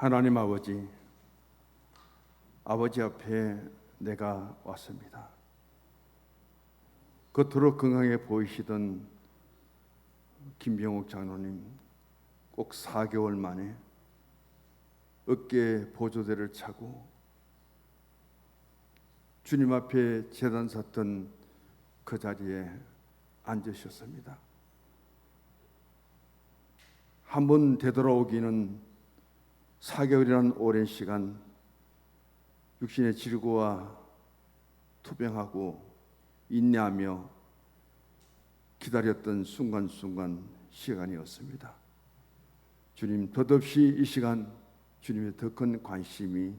하나님 아버지, 아버지 앞에 내가 왔습니다. 겉으로 건강해 보이시던 김병욱 장로님, 꼭 4개월 만에 어깨에 보조대를 차고 주님 앞에 제단 섰던 그 자리에 앉으셨습니다. 한 번 되돌아오기는 4개월이라는 오랜 시간, 육신의 질고와 투병하고 인내하며 기다렸던 순간순간 시간이었습니다. 주님, 덧없이 이 시간 주님의 더 큰 관심이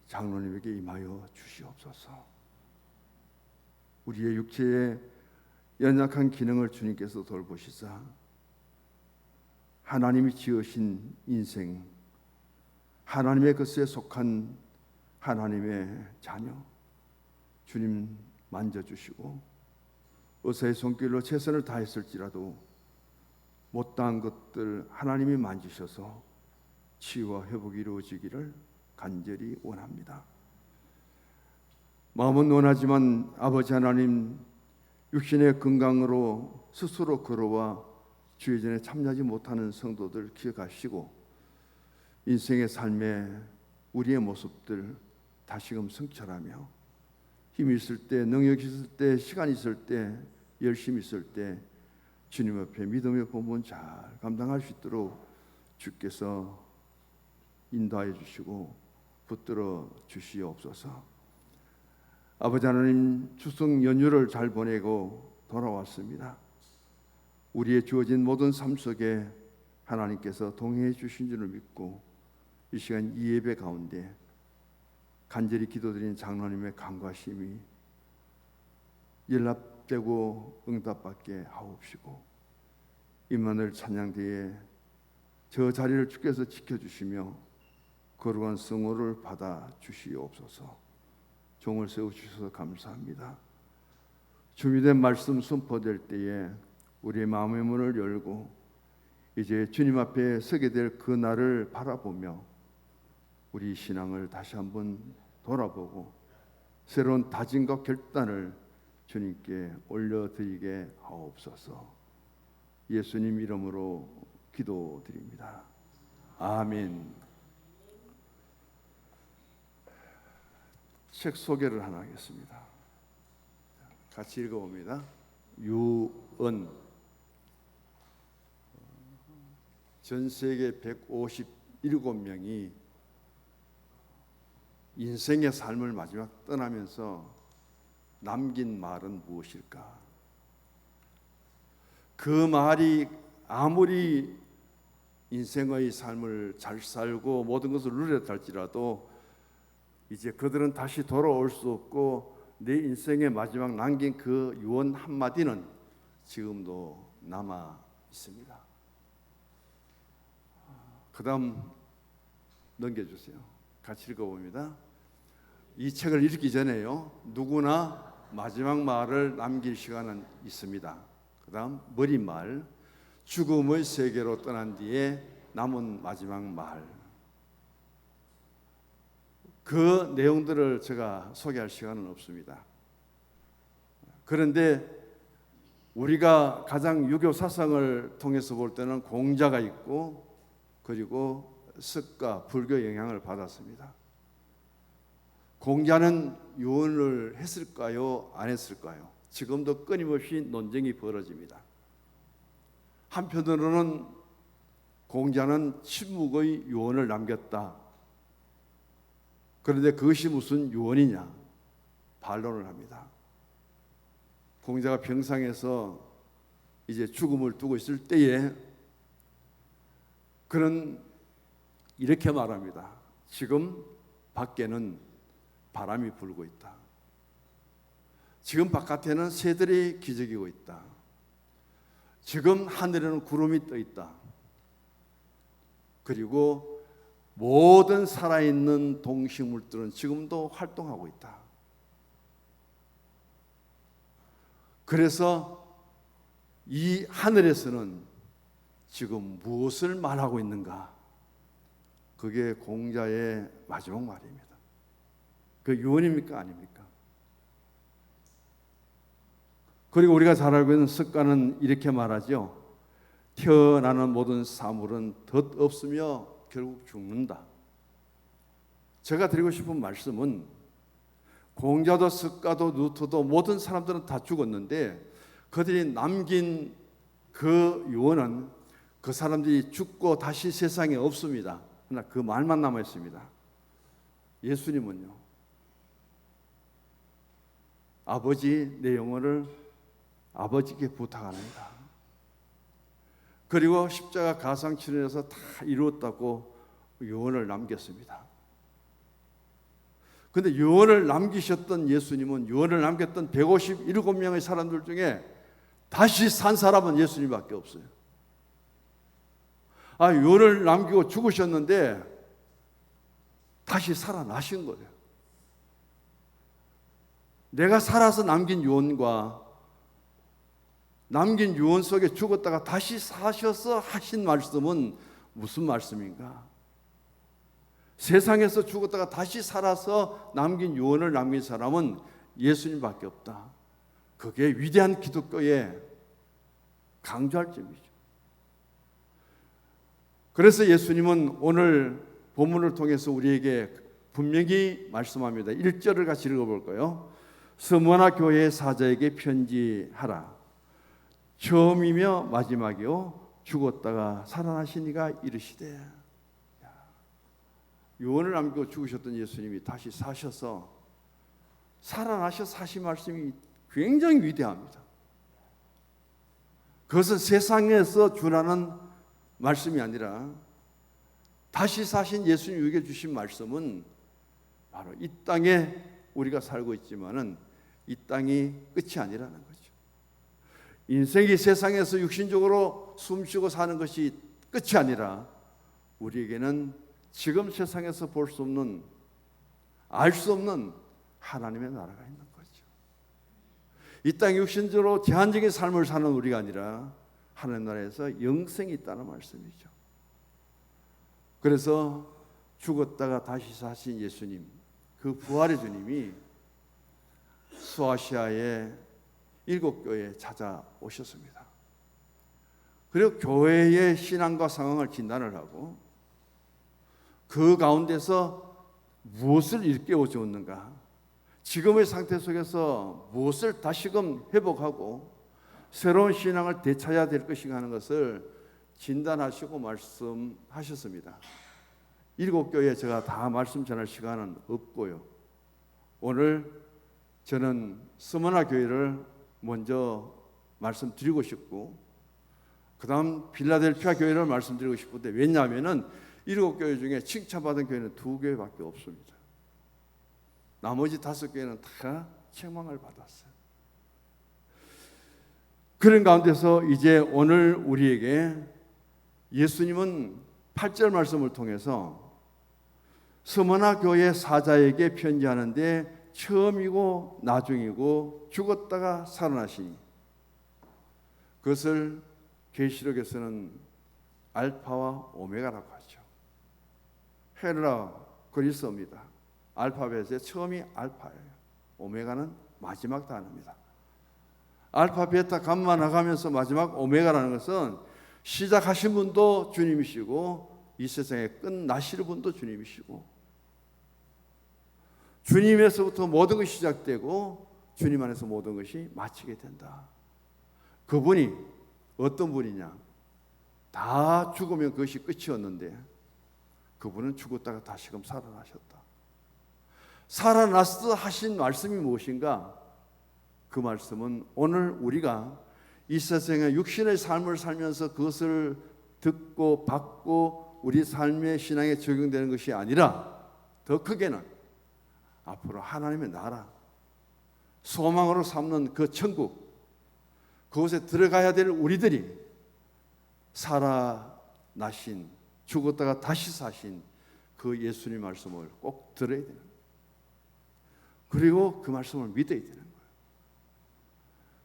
장로님에게 임하여 주시옵소서. 우리의 육체의 연약한 기능을 주님께서 돌보시사 하나님이 지으신 인생, 하나님의 것에 속한 하나님의 자녀, 주님 만져주시고 의사의 손길로 최선을 다했을지라도 못다한 것들 하나님이 만지셔서 치유와 회복이 이루어지기를 간절히 원합니다. 마음은 원하지만 아버지 하나님, 육신의 건강으로 스스로 걸어와 주의 전에 참여하지 못하는 성도들 기억하시고 인생의 삶에 우리의 모습들 다시금 성찰하며 힘이 있을 때, 능력이 있을 때, 시간이 있을 때, 열심히 있을 때 주님 앞에 믿음의 본분 잘 감당할 수 있도록 주께서 인도하여 주시고 붙들어 주시옵소서. 아버지 하나님, 추석 연휴를 잘 보내고 돌아왔습니다. 우리의 주어진 모든 삶 속에 하나님께서 동행해 주신 줄을 믿고 이 시간 이 예배 가운데 간절히 기도드린 장로님의 간과심이 연락되고 응답받게 하옵시고 임마누엘 찬양대에 저 자리를 주께서 지켜주시며 거룩한 성호를 받아 주시옵소서. 종을 세워주셔서 감사합니다. 준비된 말씀 선포될 때에 우리의 마음의 문을 열고 이제 주님 앞에 서게 될 그 날을 바라보며 우리 신앙을 다시 한번 돌아보고 새로운 다짐과 결단을 주님께 올려드리게 하옵소서. 예수님 이름으로 기도드립니다. 아멘. 책 소개를 하나 하겠습니다. 같이 읽어봅니다. 유언. 전 세계 157명이 인생의 삶을 마지막 떠나면서 남긴 말은 무엇일까? 그 말이 아무리 인생의 삶을 잘 살고 모든 것을 누렸다 할지라도 이제 그들은 다시 돌아올 수 없고 내 인생의 마지막 남긴 그 유언 한마디는 지금도 남아 있습니다. 그 다음 넘겨주세요. 같이 읽어봅니다. 이 책을 읽기 전에요, 누구나 마지막 말을 남길 시간은 있습니다. 그 다음 머릿말, 죽음의 세계로 떠난 뒤에 남은 마지막 말. 그 내용들을 제가 소개할 시간은 없습니다. 그런데 우리가 가장 유교 사상을 통해서 볼 때는 공자가 있고 그리고 석가, 불교 영향을 받았습니다. 공자는 유언을 했을까요? 안 했을까요? 지금도 끊임없이 논쟁이 벌어집니다. 한편으로는 공자는 침묵의 유언을 남겼다. 그런데 그것이 무슨 유언이냐? 반론을 합니다. 공자가 병상에서 이제 죽음을 두고 있을 때에 그는 이렇게 말합니다. 지금 밖에는 바람이 불고 있다. 지금 바깥에는 새들이 기저귀고 있다. 지금 하늘에는 구름이 떠 있다. 그리고 모든 살아있는 동식물들은 지금도 활동하고 있다. 그래서 이 하늘에서는 지금 무엇을 말하고 있는가? 그게 공자의 마지막 말입니다. 그 유언입니까? 아닙니까? 그리고 우리가 잘 알고 있는 습관은 이렇게 말하죠. 태어나는 모든 사물은 덫 없으며 결국 죽는다. 제가 드리고 싶은 말씀은 공자도 습가도 누트도 모든 사람들은 다 죽었는데 그들이 남긴 그 유언은 그 사람들이 죽고 다시 세상에 없습니다. 그러나 그 말만 남아 있습니다. 예수님은요, 아버지 내 영혼을 아버지께 부탁합니다. 그리고 십자가 가상치료에서 다 이루었다고 유언을 남겼습니다. 그런데 유언을 남기셨던 예수님은 유언을 남겼던 157명의 사람들 중에 다시 산 사람은 예수님밖에 없어요. 유언을 남기고 죽으셨는데 다시 살아나신 거예요. 내가 살아서 남긴 유언과 남긴 유언 속에 죽었다가 다시 사셔서 하신 말씀은 무슨 말씀인가? 세상에서 죽었다가 다시 살아서 남긴 유언을 남긴 사람은 예수님밖에 없다. 그게 위대한 기독교의 강조할 점이죠. 그래서 예수님은 오늘 본문을 통해서 우리에게 분명히 말씀합니다. 1절을 같이 읽어볼까요? 스무나 교회 사자에게 편지하라. 처음이며 마지막이요 죽었다가 살아나신 이가 이르시되. 유언을 남기고 죽으셨던 예수님이 다시 사셔서 살아나셔서 하신 말씀이 굉장히 위대합니다. 그것은 세상에서 주라는 말씀이 아니라 다시 사신 예수님에게 주신 말씀은 바로 이 땅에 우리가 살고 있지만은 이 땅이 끝이 아니라는 거죠. 인생이 세상에서 육신적으로 숨쉬고 사는 것이 끝이 아니라 우리에게는 지금 세상에서 볼 수 없는, 알 수 없는 하나님의 나라가 있는 거죠. 이 땅 육신적으로 제한적인 삶을 사는 우리가 아니라 하나님 나라에서 영생이 있다는 말씀이죠. 그래서 죽었다가 다시 사신 예수님, 그 부활의 주님이 수아시아의 7교회에 찾아오셨습니다. 그리고 교회의 신앙과 상황을 진단을 하고 그 가운데서 무엇을 일깨워 주었는가, 지금의 상태 속에서 무엇을 다시금 회복하고 새로운 신앙을 되찾아야 될 것인가 하는 것을 진단하시고 말씀하셨습니다. 7교회에 제가 다 말씀 전할 시간은 없고요. 오늘 저는 스무나 교회를 먼저 말씀드리고 싶고 그 다음 필라델피아 교회를 말씀드리고 싶은데, 왜냐하면 7교회 중에 칭찬받은 교회는 2교회밖에 없습니다. 나머지 5교회는 다 책망을 받았어요. 그런 가운데서 이제 오늘 우리에게 예수님은 8절 말씀을 통해서 스무나 교회 사자에게 편지하는데 처음이고 나중이고 죽었다가 살아나시니, 그것을 계시록에서는 알파와 오메가라고 하죠. 헤라 그리스어입니다. 알파벳의 처음이 알파예요. 오메가는 마지막 단어입니다. 알파, 베타, 감마 나가면서 마지막 오메가라는 것은 시작하신 분도 주님이시고 이 세상에 끝나실 분도 주님이시고, 주님에서부터 모든 것이 시작되고 주님 안에서 모든 것이 마치게 된다. 그분이 어떤 분이냐? 다 죽으면 그것이 끝이었는데 그분은 죽었다가 다시금 살아나셨다. 살아나서 하신 말씀이 무엇인가? 그 말씀은 오늘 우리가 이 세상에 육신의 삶을 살면서 그것을 듣고 받고 우리 삶의 신앙에 적용되는 것이 아니라 더 크게는 앞으로 하나님의 나라, 소망으로 삼는 그 천국, 그곳에 들어가야 될 우리들이 살아나신, 죽었다가 다시 사신 그 예수님 말씀을 꼭 들어야 되는 거예요. 그리고 그 말씀을 믿어야 되는 거예요.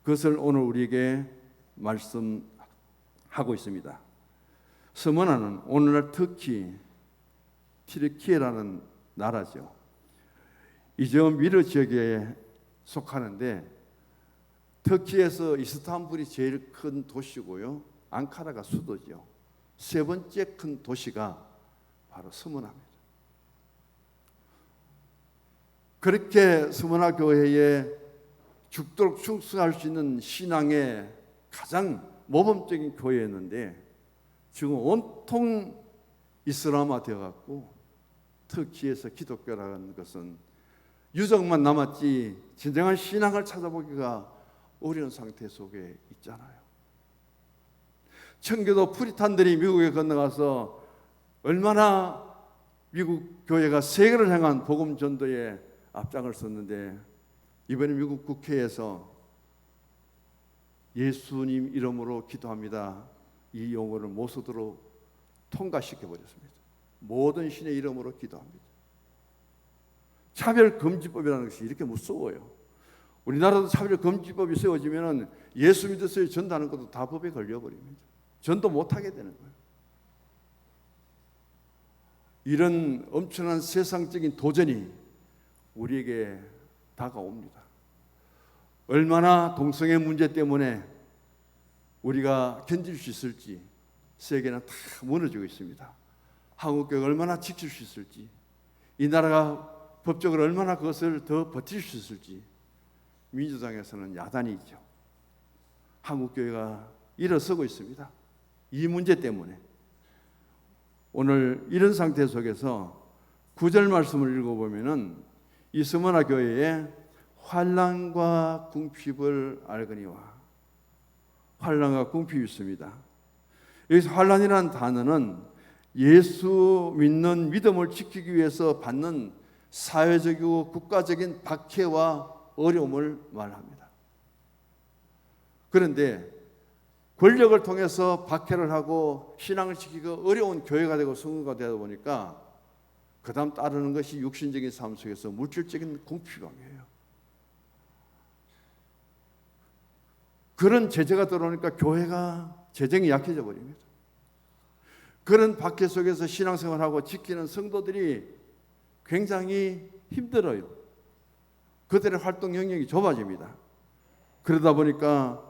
그것을 오늘 우리에게 말씀하고 있습니다. 스무나는 오늘날 특히 튀르키예라는 나라죠. 이즈미르 지역에 속하는데 터키에서 이스탄불이 제일 큰 도시고요. 앙카라가 수도죠. 세 번째 큰 도시가 바로 스무나입니다. 그렇게 스무나 교회에 죽도록 충성할 수 있는 신앙의 가장 모범적인 교회였는데 지금 온통 이슬람화 되어갖고 터키에서 기독교라는 것은 유적만 남았지 진정한 신앙을 찾아보기가 어려운 상태 속에 있잖아요. 청교도 프리탄들이 미국에 건너가서 얼마나 미국 교회가 세계를 향한 복음 전도에 앞장을 섰는데 이번에 미국 국회에서 예수님 이름으로 기도합니다. 이 용어를 못 쓰도록 통과시켜버렸습니다. 모든 신의 이름으로 기도합니다. 차별금지법이라는 것이 이렇게 무서워요. 우리나라도 차별금지법이 세워지면 예수 믿어서 전도하는 것도 다 법에 걸려버립니다. 전도 못하게 되는 거예요. 이런 엄청난 세상적인 도전이 우리에게 다가옵니다. 얼마나 동성애 문제 때문에 우리가 견딜 수 있을지 세계는 다 무너지고 있습니다. 한국교회가 얼마나 지킬 수 있을지, 이 나라가 법적으로 얼마나 그것을 더 버틸 수 있을지 민주당에서는 야단이죠. 한국교회가 일어서고 있습니다. 이 문제 때문에. 오늘 이런 상태 속에서 9절 말씀을 읽어보면은 이 스무나 교회에 환난과 궁핍을 알거니와, 환난과 궁핍이 있습니다. 여기서 환난이라는 단어는 예수 믿는 믿음을 지키기 위해서 받는 사회적이고 국가적인 박해와 어려움을 말합니다. 그런데 권력을 통해서 박해를 하고 신앙을 지키기 어려운 교회가 되고 성도가 되다 보니까 그 다음 따르는 것이 육신적인 삶 속에서 물질적인 궁핍감이에요. 그런 제재가 들어오니까 교회가 재정이 약해져 버립니다. 그런 박해 속에서 신앙생활하고 지키는 성도들이 굉장히 힘들어요. 그들의 활동 영역이 좁아집니다. 그러다 보니까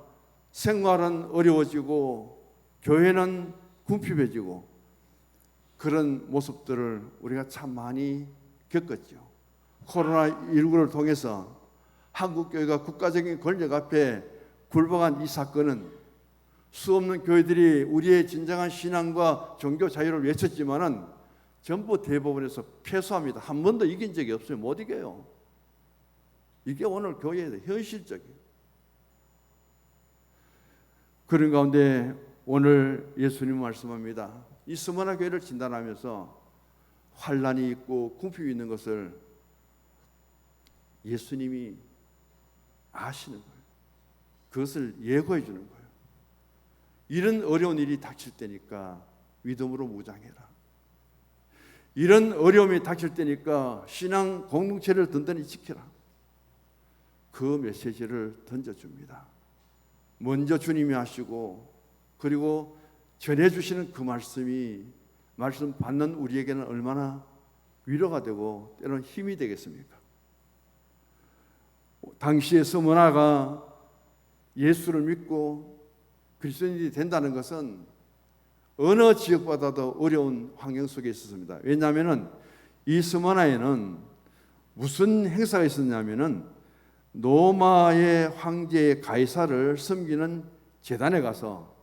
생활은 어려워지고 교회는 궁핍해지고 그런 모습들을 우리가 참 많이 겪었죠. 코로나19를 통해서 한국교회가 국가적인 권력 앞에 굴복한 이 사건은 수없는 교회들이 우리의 진정한 신앙과 종교 자유를 외쳤지만은 전부 대법원에서 패소합니다. 한 번도 이긴 적이 없어요. 못 이겨요. 이게 오늘 교회의 현실적이에요. 그런 가운데 오늘 예수님 말씀합니다. 이 스무나 교회를 진단하면서 환난이 있고 궁핍이 있는 것을 예수님이 아시는 거예요. 그것을 예고해 주는 거예요. 이런 어려운 일이 닥칠 때니까 믿음으로 무장해라. 이런 어려움이 닥칠 때니까 신앙 공동체를 든든히 지켜라. 그 메시지를 던져줍니다. 먼저 주님이 하시고 그리고 전해주시는 그 말씀이 말씀 받는 우리에게는 얼마나 위로가 되고 때로는 힘이 되겠습니까? 당시의 스무나가 예수를 믿고 그리스도인이 된다는 것은 어느 지역보다도 어려운 환경 속에 있었습니다. 왜냐하면 이 스무나에는 무슨 행사가 있었냐면은 로마의 황제 가이사를 섬기는 제단에 가서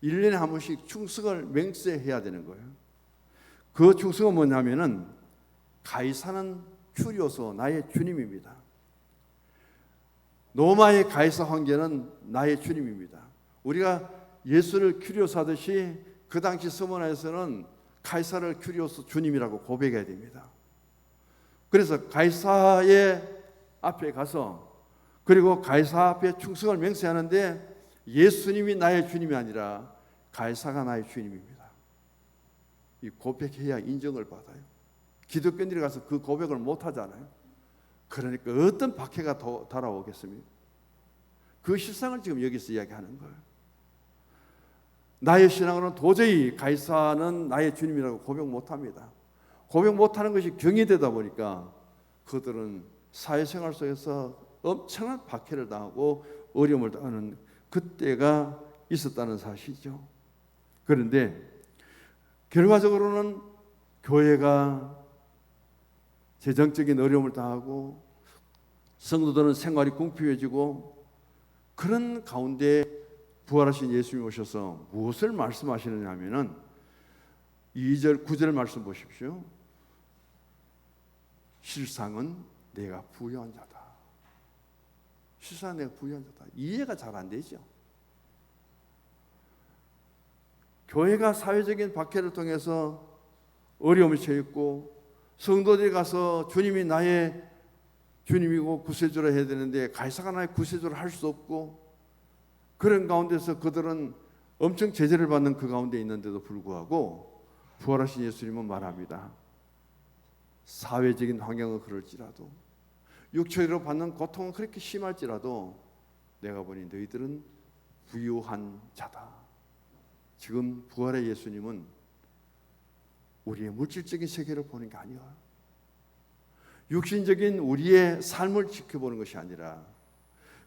1년에 한 번씩 충성을 맹세해야 되는 거예요. 그 충성은 뭐냐면은 가이사는 큐리오스 나의 주님입니다. 로마의 가이사 황제는 나의 주님입니다. 우리가 예수를 큐리오스 하듯이 그 당시 스무나에서는 가이사를 큐리오스 주님이라고 고백해야 됩니다. 그래서 가이사의 앞에 가서 그리고 가이사 앞에 충성을 맹세하는데 예수님이 나의 주님이 아니라 가이사가 나의 주님입니다. 이 고백해야 인정을 받아요. 기독교인들이 가서 그 고백을 못 하잖아요. 그러니까 어떤 박해가 더 달아오겠습니까? 그 실상을 지금 여기서 이야기하는 거예요. 나의 신앙으로는 도저히 가이사는 나의 주님이라고 고백 못 합니다. 고백 못하는 것이 경이 되다 보니까 그들은 사회생활 속에서 엄청난 박해를 당하고 어려움을 당하는 그때가 있었다는 사실이죠. 그런데 결과적으로는 교회가 재정적인 어려움을 당하고 성도들은 생활이 궁핍해지고 그런 가운데 부활하신 예수님이 오셔서 무엇을 말씀하시느냐 하면은 2절 9절 말씀 보십시오. 실상은 내가 부유한 자다. 실상은 내가 부유한 자다. 이해가 잘 안 되죠. 교회가 사회적인 박해를 통해서 어려움을 처했고 성도들이 가서 주님이 나의 주님이고 구세주라 해야 되는데 가이사가 나의 구세주를 할 수 없고 그런 가운데서 그들은 엄청 제재를 받는 그 가운데 있는데도 불구하고 부활하신 예수님은 말합니다. 사회적인 환경은 그럴지라도 육체로 받는 고통은 그렇게 심할지라도 내가 보니 너희들은 부유한 자다. 지금 부활의 예수님은 우리의 물질적인 세계를 보는 게 아니야. 육신적인 우리의 삶을 지켜보는 것이 아니라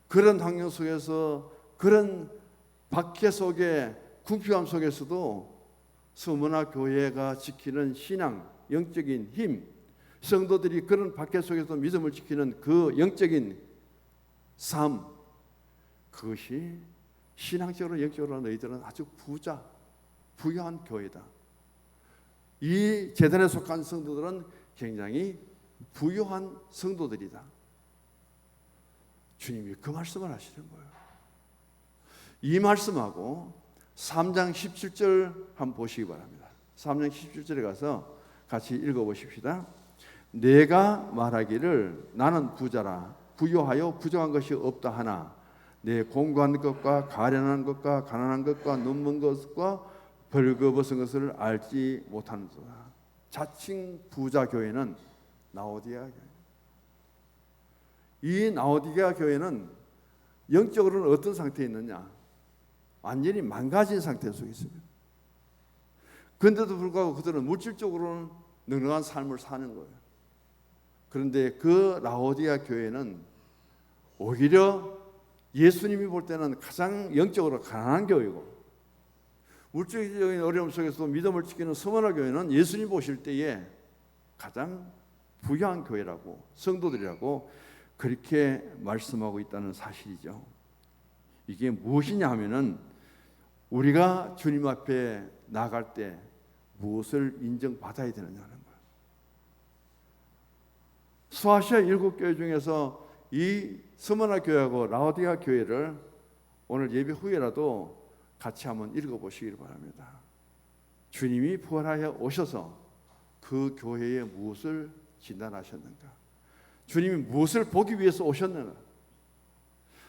그런 환경 속에서 그런 박해 속에 궁핍함 속에서도 서머나 교회가 지키는 신앙, 영적인 힘, 성도들이 그런 박해 속에서 믿음을 지키는 그 영적인 삶, 그것이 신앙적으로 영적으로 너희들은 아주 부유한 교회다. 이 재단에 속한 성도들은 굉장히 부유한 성도들이다. 주님이 그 말씀을 하시는 거예요. 이 말씀하고 3장 17절 한번 보시기 바랍니다. 3장 17절에 가서 같이 읽어보십시다. 내가 말하기를 나는 부자라 부유하여 부족한 것이 없다 하나 내 공고한 것과 가련한 것과 가난한 것과 눈먼 것과 벌거벗은 것을 알지 못하는도다. 자칭 부자 교회는 라오디게아 교회. 이 라오디게아 교회는 영적으로는 어떤 상태에 있느냐? 완전히 망가진 상태 속에 있습니다. 그런데도 불구하고 그들은 물질적으로는 넉넉한 삶을 사는 거예요. 그런데 그 라오디게아 교회는 오히려 예수님이 볼 때는 가장 영적으로 가난한 교회고 물질적인 어려움 속에서도 믿음을 지키는 서머나 교회는 예수님 보실 때에 가장 부유한 교회라고 성도들이라고 그렇게 말씀하고 있다는 사실이죠. 이게 무엇이냐 하면은 우리가 주님 앞에 나갈 때 무엇을 인정받아야 되느냐는 거예요. 소아시아 7교회 중에서 이 스무나 교회하고 라오디게아 교회를 오늘 예배 후에라도 같이 한번 읽어보시길 바랍니다. 주님이 부활하여 오셔서 그 교회에 무엇을 진단하셨는가? 주님이 무엇을 보기 위해서 오셨는가?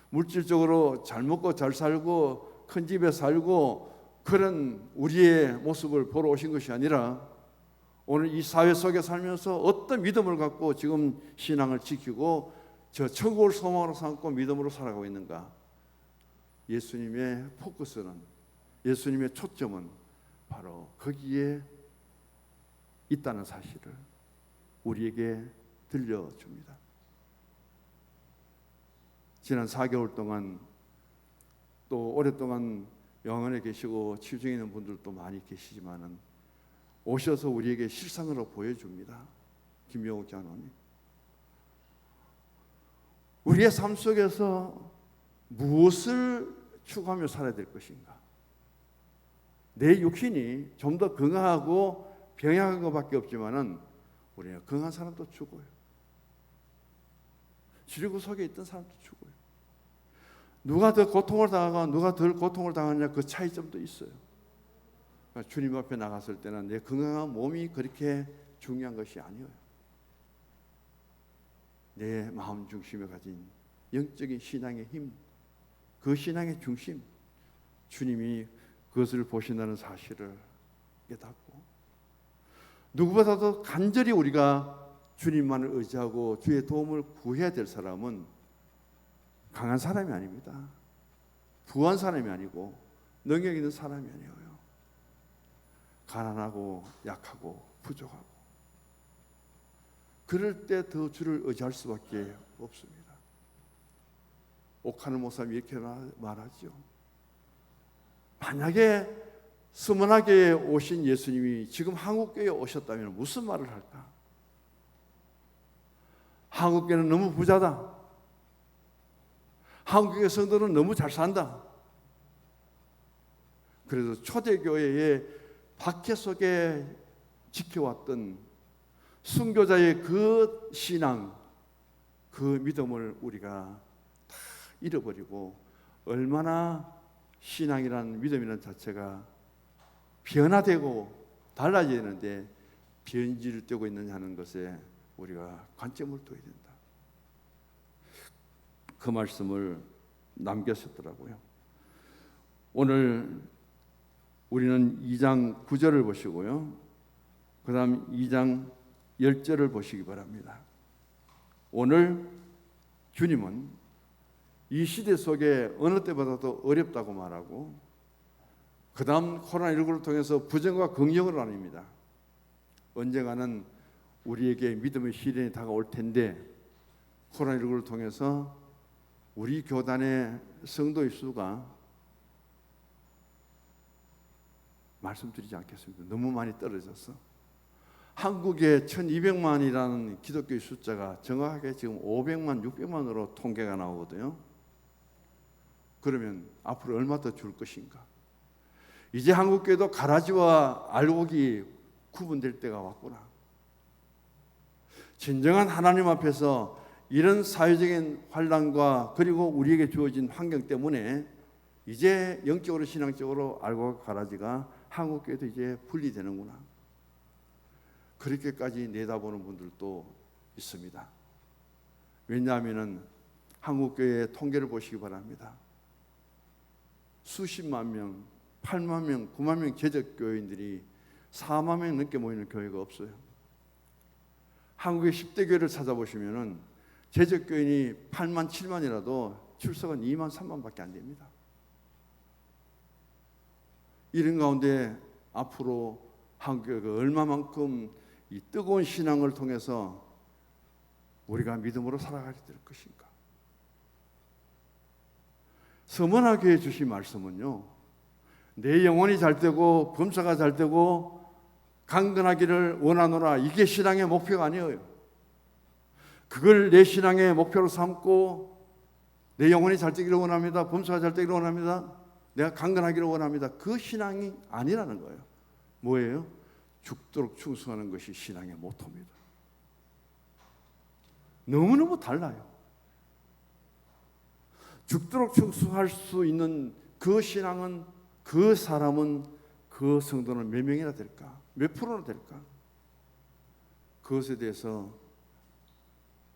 물질적으로 잘 먹고 잘 살고 큰 집에 살고 그런 우리의 모습을 보러 오신 것이 아니라 오늘 이 사회 속에 살면서 어떤 믿음을 갖고 지금 신앙을 지키고 저 천국을 소망으로 삼고 믿음으로 살아가고 있는가? 예수님의 포커스는 예수님의 초점은 바로 거기에 있다는 사실을 우리에게 들려줍니다. 지난 4개월 동안 또 오랫동안 영원에 계시고 치유 중에 있는 분들도 많이 계시지만은 오셔서 우리에게 실상으로 보여줍니다. 김명욱 장로님. 우리의 삶 속에서 무엇을 추구하며 살아야 될 것인가? 내 육신이 좀 더 건강하고 병약한 것밖에 없지만은 우리는 건강한 사람도 죽어요. 지리고 속에 있던 사람도 죽어요. 누가 더 고통을 당하고 누가 덜 고통을 당하느냐 그 차이점도 있어요. 그러니까 주님 앞에 나갔을 때는 내 건강한 몸이 그렇게 중요한 것이 아니에요. 내 마음 중심에 가진 영적인 신앙의 힘, 그 신앙의 중심, 주님이 그것을 보신다는 사실을 깨닫고 누구보다도 간절히 우리가 주님만을 의지하고 주의 도움을 구해야 될 사람은 강한 사람이 아닙니다. 부한 사람이 아니고 능력 있는 사람이 아니에요. 가난하고 약하고 부족하고 그럴 때 더 주를 의지할 수밖에 없습니다. 옥하는 목사님이 이렇게 말하죠. 만약에 서문화교회에 오신 예수님이 지금 한국교회에 오셨다면 무슨 말을 할까? 한국교회는 너무 부자다. 한국교회 성도는 너무 잘 산다. 그래서 초대교회의 박해 속에 지켜왔던 순교자의 그 신앙, 그 믿음을 우리가 다 잃어버리고 얼마나 신앙이란 믿음이란 자체가 변화되고 달라져야 되는데 변질되고 있느냐 하는 것에 우리가 관점을 둬야 된다. 그 말씀을 남겼었더라고요. 오늘 우리는 2장 9절을 보시고요. 그 다음 2장 10절을 보시기 바랍니다. 오늘 주님은 이 시대 속에 어느 때보다도 어렵다고 말하고 그 다음 코로나19를 통해서 부정과 긍정을 나눕니다. 언젠가는 우리에게 믿음의 시련이 다가올 텐데 코로나19를 통해서 우리 교단의 성도의 수가 말씀드리지 않겠습니다. 너무 많이 떨어졌어. 한국에 1200만이라는 기독교의 숫자가 정확하게 지금 500만, 600만으로 통계가 나오거든요. 그러면 앞으로 얼마 더 줄 것인가? 이제 한국교회도 가라지와 알곡이 구분될 때가 왔구나. 진정한 하나님 앞에서 이런 사회적인 환난과 그리고 우리에게 주어진 환경 때문에 이제 영적으로 신앙적으로 알곡과 가라지가 한국교회도 이제 분리되는구나. 그렇게까지 내다보는 분들도 있습니다. 왜냐하면 한국교회의 통계를 보시기 바랍니다. 수십만 명, 8만 명, 9만 명 개척교회인들이 4만 명 넘게 모이는 교회가 없어요. 한국의 10대 교회를 찾아보시면 개척교인이 8만, 7만이라도 출석은 2만, 3만밖에 안 됩니다. 이런 가운데 앞으로 한국교회가 얼마만큼 이 뜨거운 신앙을 통해서 우리가 믿음으로 살아가게 될 것인가? 서문화교회 주신 말씀은요, 내 영혼이 잘 되고 범사가 잘 되고 강건하기를 원하노라. 이게 신앙의 목표가 아니에요. 그걸 내 신앙의 목표로 삼고 내 영혼이 잘 되기를 원합니다. 범사가 잘 되기를 원합니다. 내가 강건하기를 원합니다. 그 신앙이 아니라는 거예요. 뭐예요? 죽도록 충성하는 것이 신앙의 모토입니다. 너무너무 달라요. 죽도록 충성할 수 있는 그 신앙은, 그 사람은, 그 성도는 몇 명이나 될까? 몇 프로나 될까? 그것에 대해서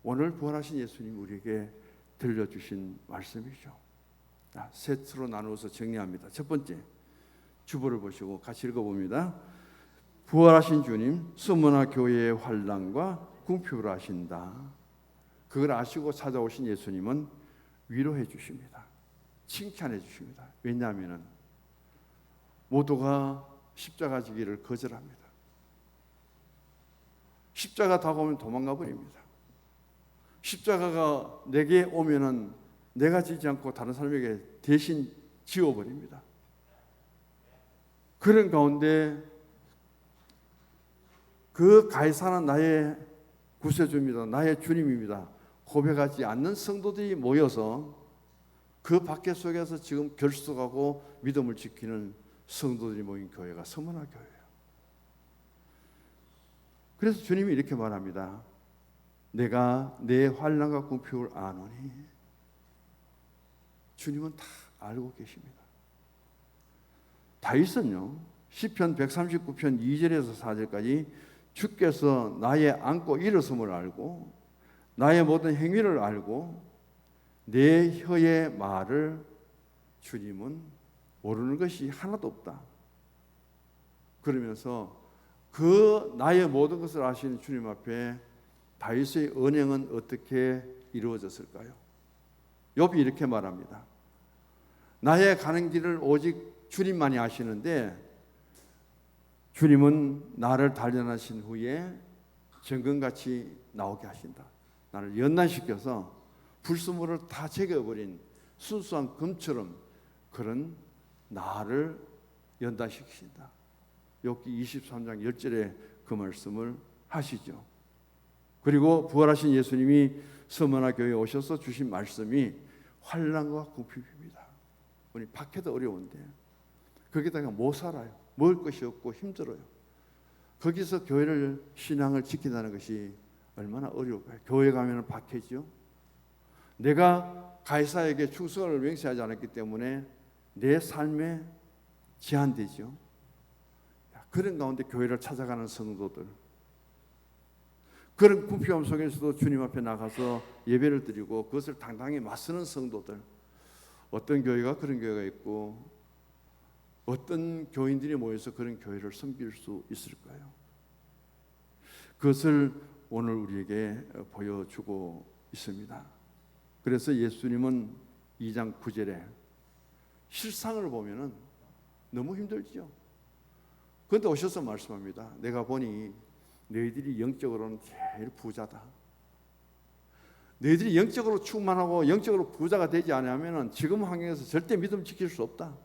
오늘 부활하신 예수님이 우리에게 들려주신 말씀이죠. 세트로 나누어서 정리합니다. 첫 번째, 주보를 보시고 같이 읽어봅니다. 부활하신 주님, 서문화 교회의 환난과 궁핍을 아신다. 그걸 아시고 찾아오신 예수님은 위로해 주십니다. 칭찬해 주십니다. 왜냐하면 모두가 십자가 지기를 거절합니다. 십자가 다가오면 도망가 버립니다. 십자가가 내게 오면은 내가 지지 않고 다른 사람에게 대신 지워버립니다. 그런 가운데 그 가이사는 나의 구세주입니다. 나의 주님입니다. 고백하지 않는 성도들이 모여서 그 밖에 속에서 지금 결속하고 믿음을 지키는 성도들이 모인 교회가 서문화 교회예요. 그래서 주님이 이렇게 말합니다. 내가 내 환난과 궁핍을 아노니. 주님은 다 알고 계십니다. 다윗은요, 시편 139편 2절에서 4절까지 주께서 나의 안고 일어섬을 알고 나의 모든 행위를 알고 내 혀의 말을 주님은 모르는 것이 하나도 없다. 그러면서 그 나의 모든 것을 아시는 주님 앞에 다윗의 언행은 어떻게 이루어졌을까요? 욥이 이렇게 말합니다. 나의 가는 길을 오직 주님만이 아시는데 주님은 나를 단련하신 후에 정금같이 나오게 하신다. 나를 연단시켜서 불순물을 다 제거해버린 순수한 금처럼 그런 나를 연단시키신다. 욥기 23장 10절에 그 말씀을 하시죠. 그리고 부활하신 예수님이 서머나 교회에 오셔서 주신 말씀이 환난과 궁핍입니다. 우리 밖에도 어려운데 거기다가 못 살아요. 먹을 것이 없고 힘들어요. 거기서 교회를 신앙을 지킨다는 것이 얼마나 어려울까요? 교회 가면 박해지요. 내가 가이사에게 충성을 맹세하지 않았기 때문에 내 삶에 제한되죠. 그런 가운데 교회를 찾아가는 성도들, 그런 궁핍함 속에서도 주님 앞에 나가서 예배를 드리고 그것을 당당히 맞서는 성도들, 어떤 교회가 그런 교회가 있고 어떤 교인들이 모여서 그런 교회를 섬길 수 있을까요? 그것을 오늘 우리에게 보여주고 있습니다. 그래서 예수님은 2장 9절에 실상을 보면은 너무 힘들죠. 그런데 오셔서 말씀합니다. 내가 보니 너희들이 영적으로는 제일 부자다. 너희들이 영적으로 충만하고 영적으로 부자가 되지 않으면 지금 환경에서 절대 믿음 지킬 수 없다.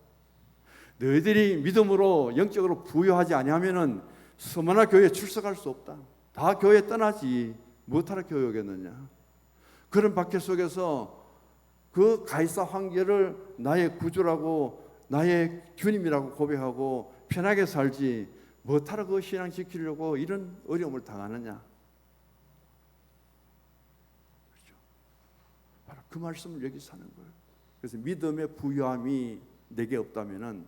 너희들이 믿음으로 영적으로 부유하지 아니하면 서머나 교회에 출석할 수 없다. 다 교회 떠나지 무엇하러 교회 오겠느냐. 그런 박해 속에서 그 가이사 황제를 나의 구주라고 나의 주님이라고 고백하고 편하게 살지 무엇하러 그 신앙 지키려고 이런 어려움을 당하느냐. 그렇죠? 바로 그 말씀을 여기 사는 거예요. 그래서 믿음의 부유함이 내게 없다면은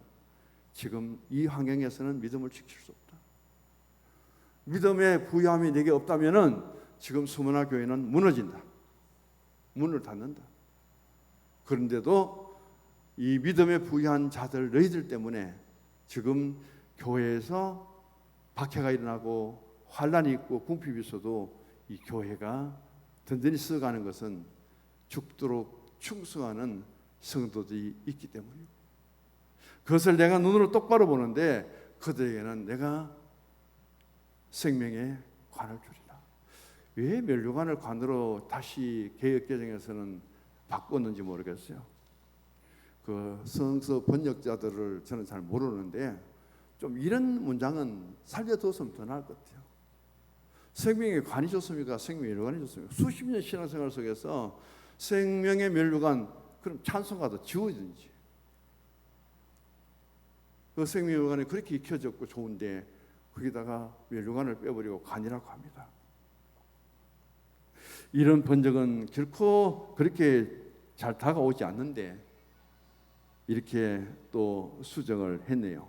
지금 이 환경에서는 믿음을 지킬 수 없다. 믿음의 부유함이 내게 없다면은 지금 서머나 교회는 무너진다. 문을 닫는다. 그런데도 이 믿음의 부유한 자들 너희들 때문에 지금 교회에서 박해가 일어나고 환란이 있고 궁핍이 있어도 이 교회가 든든히 써가는 것은 죽도록 충성하는 성도들이 있기 때문이고, 그것을 내가 눈으로 똑바로 보는데 그들에게는 내가 생명의 관을 주리라. 왜 면류관을 관으로 다시 개역개정에서는 바꿨는지 모르겠어요. 그 성서 번역자들을 저는 잘 모르는데 좀 이런 문장은 살려두었으면 더 나을 것 같아요. 생명의 관이 좋습니까? 생명의 멸류관이 좋습니까? 수십 년 신앙생활 속에서 생명의 멸류관, 그럼 찬송가도 지워지든지. 그 생명의 멸류관이 그렇게 익혀졌고 좋은데 거기다가 멸류관을 빼버리고 관이라고 합니다. 이런 번역은 결코 그렇게 잘 다가오지 않는데 이렇게 또 수정을 했네요.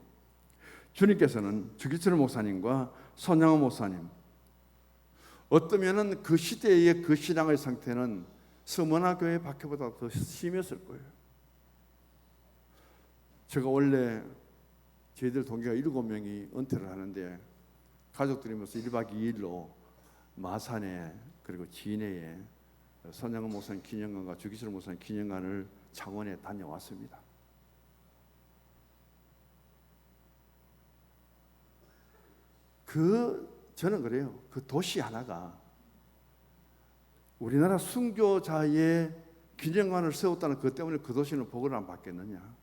주님께서는 주기철 목사님과 손양호 목사님, 어떠면은 그 시대의 그 신앙의 상태는 서머나 교회 박해보다 더 심했을 거예요. 제가 원래 저희들 동기가 7명이 은퇴를 하는데 가족들이 모여서 1박 2일로 마산에 그리고 진해에 손양호 목사님 기념관과 주기철 목사님 기념관을 창원에 다녀왔습니다. 저는 그래요. 그 도시 하나가 우리나라 순교자의 기념관을 세웠다는 것 때문에 그 도시는 복을 안 받겠느냐.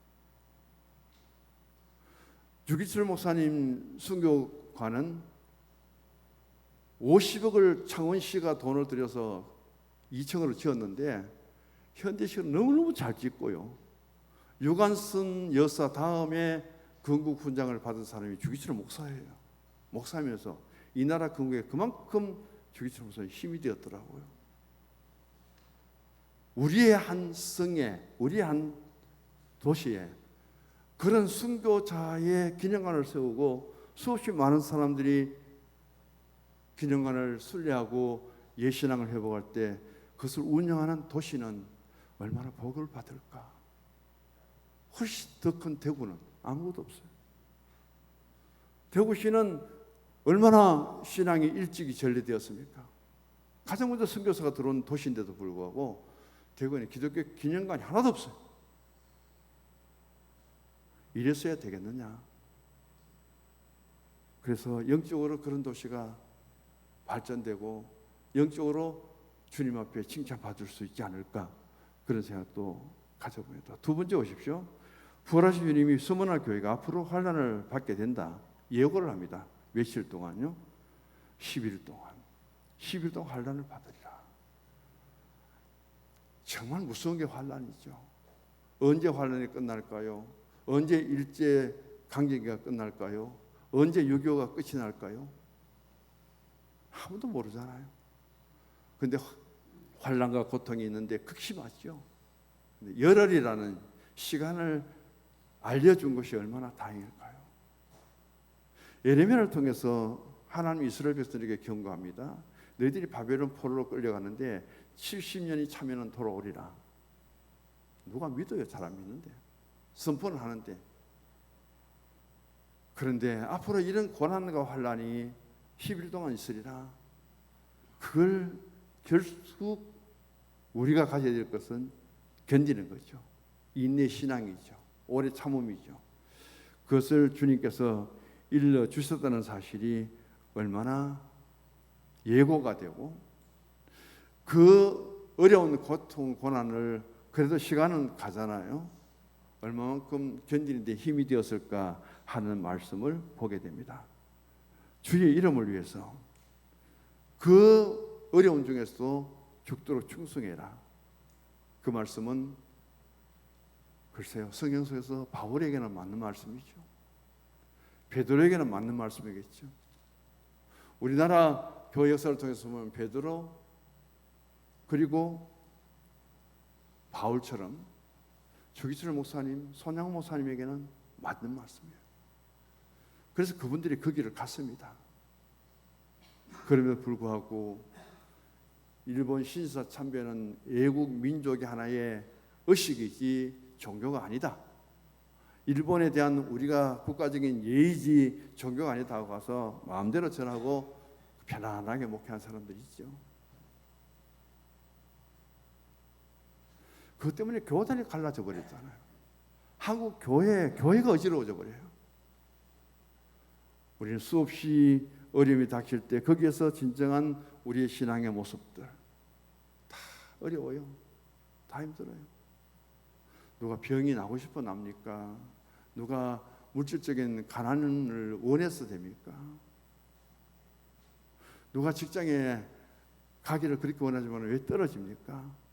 주기철 목사님 순교관은 50억을 창원시가 돈을 들여서 2층으로 지었는데 현대식으로 너무너무 잘 짓고요. 유관순 여사 다음에 건국 훈장을 받은 사람이 주기철 목사예요. 목사면서 이 나라 건국에 그만큼 주기철 목사님 힘이 되었더라고요. 우리의 한 성에, 우리의 한 도시에 그런 순교자의 기념관을 세우고 수없이 많은 사람들이 기념관을 순례하고 예신앙을 회복할 때 그것을 운영하는 도시는 얼마나 복을 받을까. 훨씬 더 큰 대구는 아무것도 없어요. 대구시는 얼마나 신앙이 일찍이 전래되었습니까? 가장 먼저 선교사가 들어온 도시인데도 불구하고 대구에는 기독교 기념관이 하나도 없어요. 이랬어야 되겠느냐. 그래서 영적으로 그런 도시가 발전되고 영적으로 주님 앞에 칭찬받을 수 있지 않을까, 그런 생각도 가져봅니다. 두 번째 오십시오. 부활하신 주님이 스무나 교회가 앞으로 환난을 받게 된다 예고를 합니다. 며칠 동안요? 10일 동안. 10일 동안 환난을 받으리라. 정말 무서운 게 환난이죠. 언제 환난이 끝날까요? 언제 일제 강점기가 끝날까요? 언제 6.25가 끝이 날까요? 아무도 모르잖아요. 근데 환난과 고통이 있는데 극심하죠. 열흘이라는 시간을 알려준 것이 얼마나 다행일까요? 예레미야를 통해서 하나님 이스라엘 백성에게 경고합니다. 너희들이 바벨론 포로로 끌려가는데 70년이 차면은 돌아오리라. 누가 믿어요? 잘 안 믿는데. 선포는 하는데. 그런데 앞으로 이런 고난과 환난이 10일 동안 있으리라. 그걸 결국 우리가 가져야 될 것은 견디는 거죠. 인내 신앙이죠. 오래 참음이죠. 그것을 주님께서 일러 주셨다는 사실이 얼마나 예고가 되고, 그 어려운 고통, 고난을 그래도 시간은 가잖아요. 얼마만큼 견디는 데 힘이 되었을까 하는 말씀을 보게 됩니다. 주의 이름을 위해서 그 어려운 중에서도 죽도록 충성해라. 그 말씀은 글쎄요, 성경 속에서 바울에게는 맞는 말씀이죠. 베드로에게는 맞는 말씀이겠죠. 우리나라 교회 역사를 통해서 보면 베드로 그리고 바울처럼 조기철 목사님, 손양 목사님에게는 맞는 말씀이에요. 그래서 그분들이 그 길을 갔습니다. 그럼에도 불구하고 일본 신사 참배는 애국 민족의 하나의 의식이지 종교가 아니다. 일본에 대한 우리가 국가적인 예의지 종교가 아니다 하고 가서 마음대로 전하고 편안하게 목회한 사람들이 있죠. 그것 때문에 교단이 갈라져 버렸잖아요. 한국 교회가 어지러워져 버려요. 우리는 수없이 어려움이 닥칠 때 거기에서 진정한 우리의 신앙의 모습들 다 어려워요. 다 힘들어요. 누가 병이 나고 싶어 납니까? 누가 물질적인 가난을 원해서 됩니까? 누가 직장에 가기를 그렇게 원하지만 왜 떨어집니까?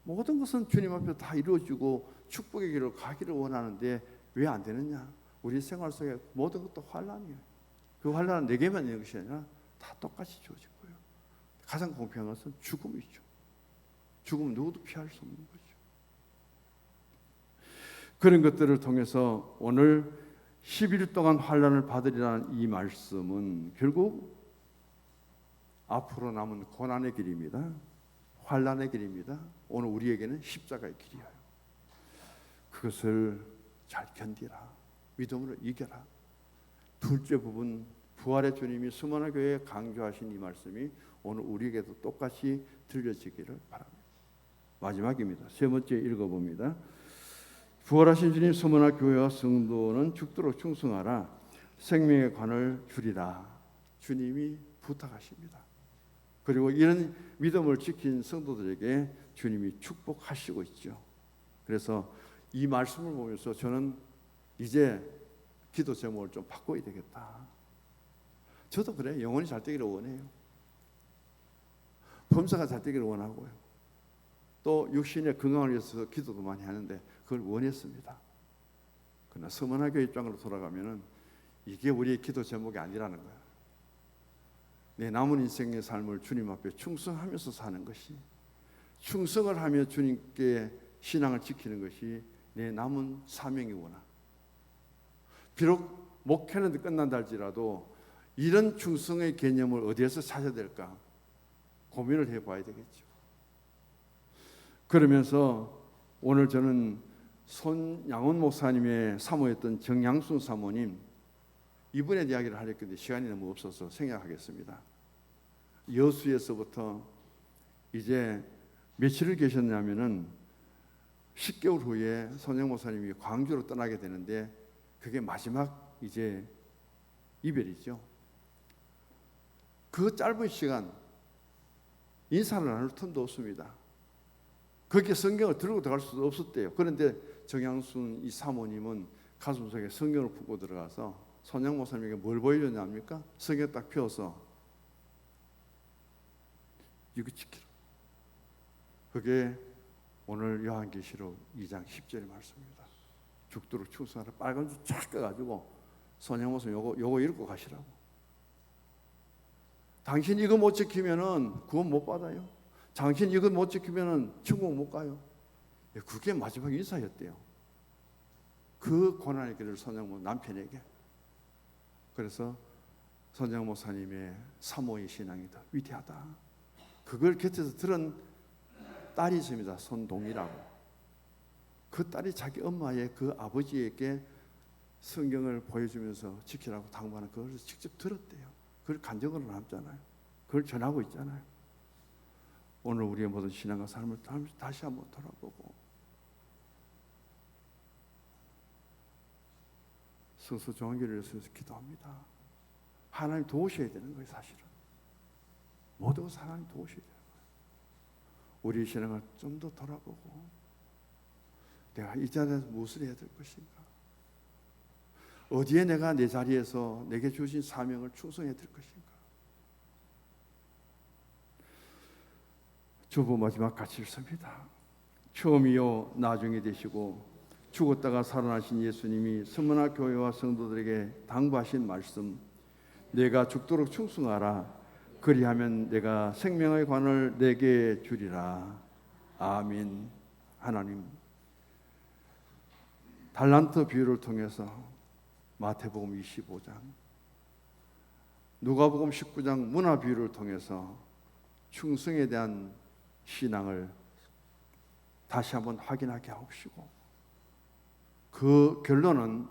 모든 것은 주님 앞에 다 이루어지고 축복의 길로 가기를 원하는데 왜 안 되느냐? 우리 생활 속에 모든 것도 환난이에요. 그 환난은 내게만 있는 것이 아니라 다 똑같이 주어질 거예요. 가장 공평한 것은 죽음이죠. 죽음은 누구도 피할 수 없는 거죠. 그런 것들을 통해서 오늘 10일 동안 환난을 받으리라는 이 말씀은 결국 앞으로 남은 고난의 길입니다. 환난의 길입니다. 오늘 우리에게는 십자가의 길이에요. 그것을 잘 견디라. 믿음으로 이겨라. 둘째 부분, 부활의 주님이 스무나 교회에 강조하신 이 말씀이 오늘 우리에게도 똑같이 들려지기를 바랍니다. 마지막입니다. 세 번째 읽어봅니다. 부활하신 주님 스무나 교회와 성도는 죽도록 충성하라. 생명의 관을 주리라. 주님이 부탁하십니다. 그리고 이런 믿음을 지킨 성도들에게 주님이 축복하시고 있죠. 그래서 이 말씀을 보면서 저는 이제 기도 제목을 좀 바꿔야 되겠다. 저도 그래요. 영혼이 잘 되기를 원해요. 범사가 잘 되기를 원하고요. 또 육신의 건강을 위해서 기도도 많이 하는데 그걸 원했습니다. 그러나 서문화교회 입장으로 돌아가면은 이게 우리의 기도 제목이 아니라는 거예요. 내 남은 인생의 삶을 주님 앞에 충성하면서 사는 것이, 충성을 하며 주님께 신앙을 지키는 것이 내 남은 사명이구나. 비록 목회는 끝난다 할지라도 이런 충성의 개념을 어디에서 찾아야 될까 고민을 해봐야 되겠죠. 그러면서 오늘 저는 손양원 목사님의 사모였던 정양순 사모님 이분의 이야기를 하려고 했는데 시간이 너무 없어서 생략하겠습니다. 여수에서부터 이제 며칠을 계셨냐면은 10개월 후에 손양 목사님이 광주로 떠나게 되는데, 그게 마지막 이제 이별이죠. 그 짧은 시간 인사를 나눌 틈도 없습니다. 거기에 성경을 들고 들어갈 수도 없었대요. 그런데 정양순 이 사모님은 가슴속에 성경을 품고 들어가서 손양 목사님에게 뭘 보여줬냐입니까? 성경 딱 펴서 이거 지키라. 그게 오늘 요한계시록 2장 10절의 말씀입니다. 죽도록 충성하라. 빨간 줄 쫙 꺼가지고 손양 목사님 요거 읽고 가시라고. 당신 이거 못 지키면은 구원 못 받아요. 당신 이거 못 지키면은 천국 못 가요. 그게 마지막 인사였대요. 그 고난의 길을 손양모 남편에게. 그래서 손양 목사님의 사모의 신앙이 더 위대하다. 그걸 곁에서 들은 딸이 있습니다. 손동이라고. 그 딸이 자기 엄마의 그 아버지에게 성경을 보여주면서 지키라고 당부하는 그걸 직접 들었대요. 그걸 간증으로 남잖아요. 그걸 전하고 있잖아요. 오늘 우리의 모든 신앙과 삶을 다시 한번 돌아보고 성서 정한기를 위해서 기도합니다. 하나님 도우셔야 되는 거예요. 사실은 모든 것을 하나님 도우셔야 되는 거예요. 우리의 신앙을 좀 더 돌아보고 내가 이 자리에서 무엇을 해야 될 것인가, 어디에 내가 내 자리에서 내게 주신 사명을 충성해야 될 것인가. 주보 마지막 같이 읽습니다. 처음이요 나중에 되시고 죽었다가 살아나신 예수님이 서문화 교회와 성도들에게 당부하신 말씀, 내가 죽도록 충성하라. 그리하면 내가 생명의 관을 내게 주리라. 아멘. 하나님, 달란트 비유를 통해서 마태복음 25장, 누가복음 19장 문화 비유를 통해서 충성에 대한 신앙을 다시 한번 확인하게 하옵시고, 그 결론은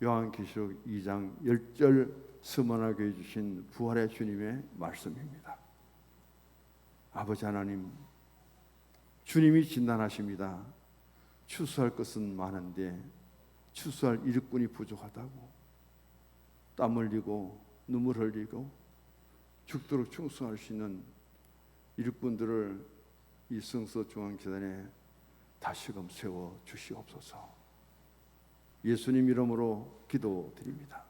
요한계시록 2장 10절 서문하게 해주신 부활의 주님의 말씀입니다. 아버지 하나님, 주님이 진단하십니다. 추수할 것은 많은데 추수할 일꾼이 부족하다고. 땀 흘리고 눈물 흘리고 죽도록 충성할 수 있는 일꾼들을 이 성서 중앙재단에 다시금 세워 주시옵소서. 예수님 이름으로 기도드립니다.